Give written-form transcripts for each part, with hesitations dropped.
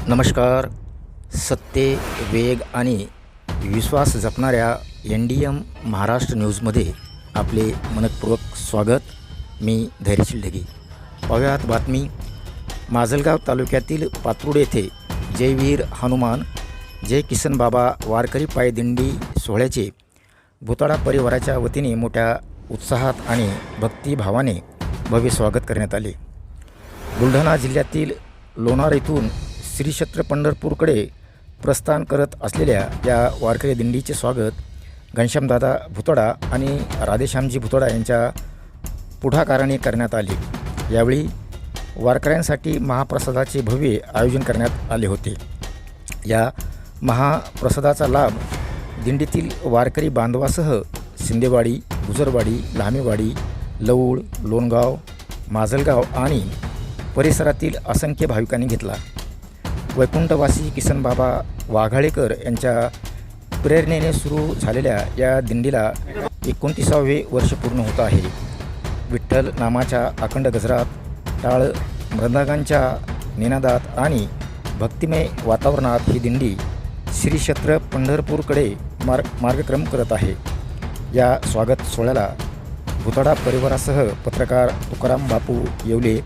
नमस्कार. सत्य, वेग आणि विश्वास जपणाऱ्या NDM महाराष्ट्र न्यूजमध्ये आपले मनपूर्वक स्वागत. मी धैर्यशील ढगे. पाहुयात बातमी. माजलगाव तालुक्यातील पात्रुड येथे जय वीर हनुमान जय किसन बाबा वारकरी पायदिंडी सोहळ्याचे भुताडा परिवाराच्या वतीने मोठ्या उत्साहात आणि भक्तिभावाने भव्य स्वागत करण्यात आले. बुलढाणा जिल्ह्यातील लोणार येथून श्री क्षेत्र पंढरपूरकडे प्रस्थान करत असलेल्या या वारकरी दिंडीचे स्वागत घनश्यामदादा भुतडा आणि राधेश्यामजी भुतडा यांच्या पुढाकाराने करण्यात आले. यावेळी वारकऱ्यांसाठी महाप्रसादाचे भव्य आयोजन करण्यात आले होते. या महाप्रसादाचा लाभ दिंडीतील वारकरी बांधवासह शिंदेवाडी, गुजरवाडी, लामेवाडी, लवळ, लोणगाव, माजलगाव आणि परिसरातील असंख्य भाविकांनी घेतला. वैकुंठवासी किसनबाबा वाघाळेकर यांच्या प्रेरणेने सुरू झालेल्या या दिंडीला 29वे वर्ष पूर्ण होत आहे. विठ्ठल नामाच्या अखंड गजरात, टाळ मृदंगांच्या निनादात आणि भक्तिमय वातावरणात ही दिंडी श्री क्षेत्र पंढरपूरकडे मार्गक्रम करत आहे. या स्वागत सोहळ्याला भुताडा परिवारासह पत्रकार तुकाराम बापू येवले,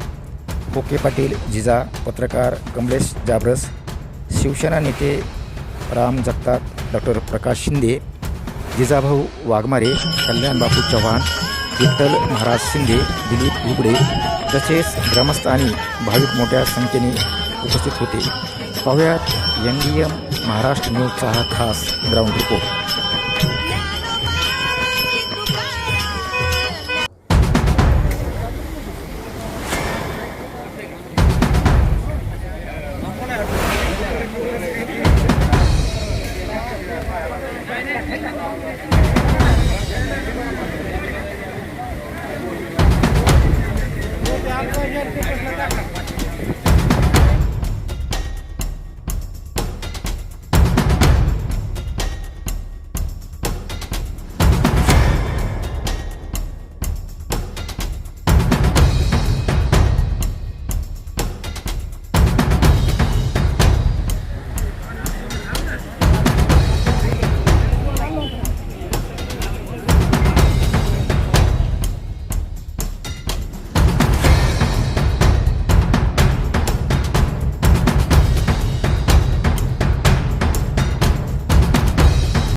कोके पाटील जिजा, पत्रकार कमलेश जाबरस, शिवसेना नेते राम जगताप, डॉक्टर प्रकाश शिंदे, जिजाभाऊ वाघमारे, कल्याण बापू चव्हाण, विठ्ठल महाराज शिंदे, दिलीप घुगडे तसेच ग्रामस्थ आणि भाविक मोठ्या संख्येने उपस्थित होते. पाहुयात NDM महाराष्ट्र न्यूजचा हा खास ग्राउंड रिपोर्ट.